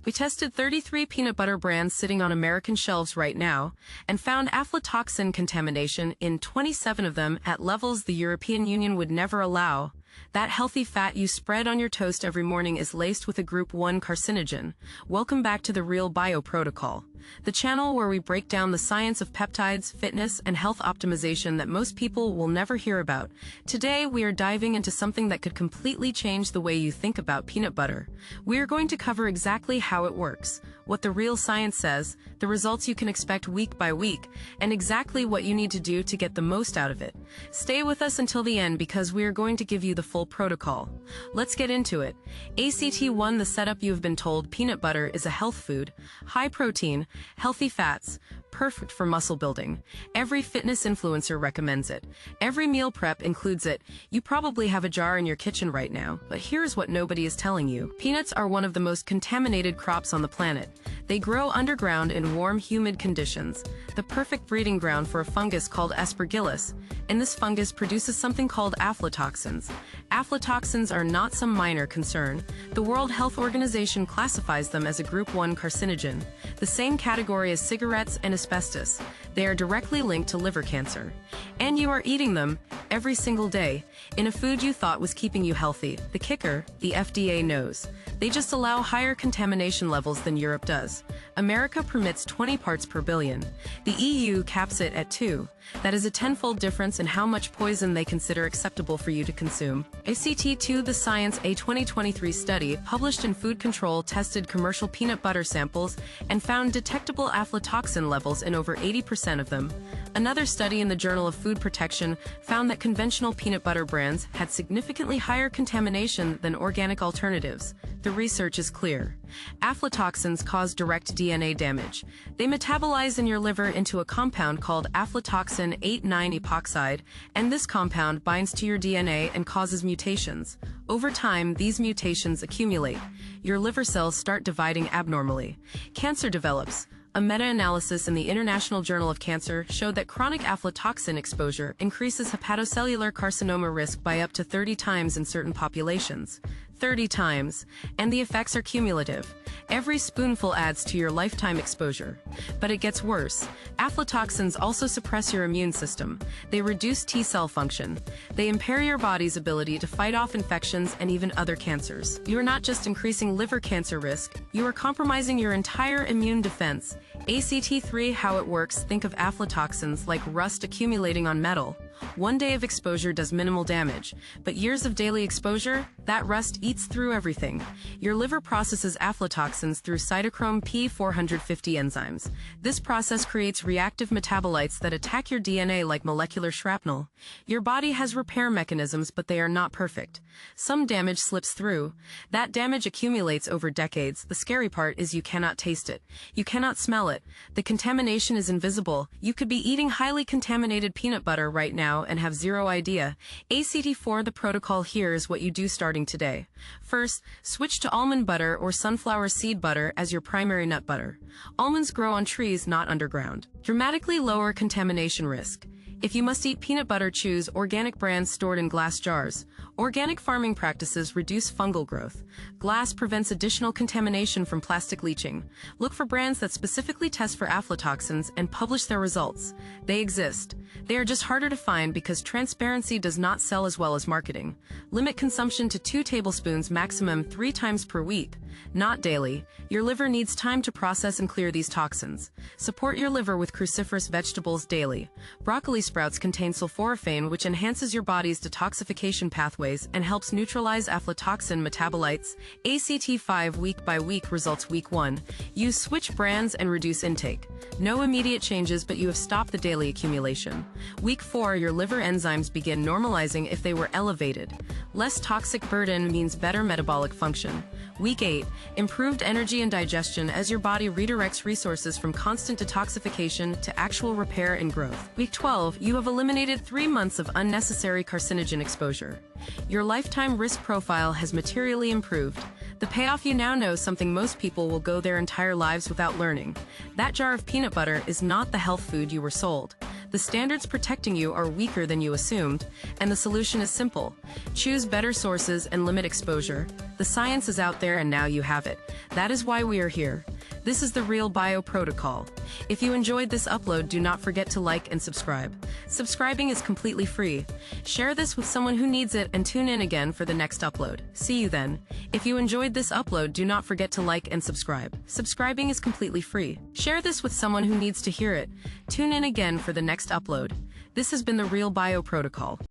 We tested 33 peanut butter brands sitting on American shelves right now and found aflatoxin contamination in 27 of them at levels the European Union would never allow. That healthy fat you spread on your toast every morning is laced with a Group 1 carcinogen. Welcome back to the Real Bio Protocol, the channel where we break down the science of peptides, fitness, and health optimization that most people will never hear about. Today, we are diving into something that could completely change the way you think about peanut butter. We are going to cover exactly how it works, what the real science says, the results you can expect week by week, and exactly what you need to do to get the most out of it. Stay with us until the end because we are going to give you the full protocol. Let's get into it. ACT1, the setup you have been told. Peanut butter is a health food, high protein, healthy fats, perfect for muscle building. Every fitness influencer recommends it. Every meal prep includes it. You probably have a jar in your kitchen right now, but here's what nobody is telling you. Peanuts are one of the most contaminated crops on the planet. They grow underground in warm, humid conditions, the perfect breeding ground for a fungus called aspergillus, and this fungus produces something called aflatoxins. Aflatoxins are not some minor concern. The World Health Organization classifies them as a Group 1 carcinogen, the same category as cigarettes and asbestos. They are directly linked to liver cancer. And you are eating them every single day in a food you thought was keeping you healthy. The kicker, the FDA knows. They just allow higher contamination levels than Europe does. America permits 20 parts per billion. The EU caps it at 2. That is a tenfold difference in how much poison they consider acceptable for you to consume. ACT2, the Science, a 2023 study published in Food Control tested commercial peanut butter samples and found detectable aflatoxin levels in over 80% of them. Another study in the Journal of Food Protection found that conventional peanut butter brands had significantly higher contamination than organic alternatives. The research is clear. Aflatoxins cause direct DNA damage. They metabolize in your liver into a compound called aflatoxin 8,9-epoxide, and this compound binds to your DNA and causes mutations. Over time, these mutations accumulate. Your liver cells start dividing abnormally. Cancer develops. A meta-analysis in the International Journal of Cancer showed that chronic aflatoxin exposure increases hepatocellular carcinoma risk by up to 30 times in certain populations. 30 times. And the effects are cumulative. Every spoonful adds to your lifetime exposure. But it gets worse. Aflatoxins also suppress your immune system. They reduce T-cell function. They impair your body's ability to fight off infections and even other cancers. You are not just increasing liver cancer risk, you are compromising your entire immune defense. ACT3, how it works. Think of aflatoxins like rust accumulating on metal. One day of exposure does minimal damage, but years of daily exposure, that rust eats through everything. Your liver processes aflatoxins through cytochrome P450 enzymes. This process creates reactive metabolites that attack your DNA like molecular shrapnel. Your body has repair mechanisms, but they are not perfect. Some damage slips through. That damage accumulates over decades. The scary part is you cannot taste it. You cannot smell it. The contamination is invisible. You could be eating highly contaminated peanut butter right now and have zero idea. ACT4, the protocol here is what you do starting today. First, switch to almond butter or sunflower seed butter as your primary nut butter. Almonds grow on trees, not underground. Dramatically lower contamination risk. If you must eat peanut butter, choose organic brands stored in glass jars. Organic farming practices reduce fungal growth. Glass prevents additional contamination from plastic leaching. Look for brands that specifically test for aflatoxins and publish their results. They exist. They are just harder to find because transparency does not sell as well as marketing. Limit consumption to 2 tablespoons, maximum 3 times per week, not daily. Your liver needs time to process and clear these toxins. Support your liver with cruciferous vegetables daily. Broccoli sprouts contain sulforaphane, which enhances your body's detoxification pathways and helps neutralize aflatoxin metabolites. ACT5, week by week results. Week 1. You switch brands and reduce intake. No immediate changes, but you have stopped the daily accumulation. Week 4, your liver enzymes begin normalizing if they were elevated. Less toxic burden means better metabolic function. Week 8, improved energy and digestion as your body redirects resources from constant detoxification to actual repair and growth. Week 12, you have eliminated 3 months of unnecessary carcinogen exposure. Your lifetime risk profile has materially improved. The payoff: you now know something most people will go their entire lives without learning. That jar of peanut butter is not the health food you were sold. The standards protecting you are weaker than you assumed, and the solution is simple. Choose better sources and limit exposure. The science is out there and now you have it. That is why we are here. This is the Real Bio Protocol. If you enjoyed this upload, do not forget to like and subscribe. Subscribing is completely free. Share this with someone who needs it and tune in again for the next upload. See you then. If you enjoyed this upload, do not forget to like and subscribe. Subscribing is completely free. Share this with someone who needs to hear it. Tune in again for the next upload. This has been the Real Bio Protocol.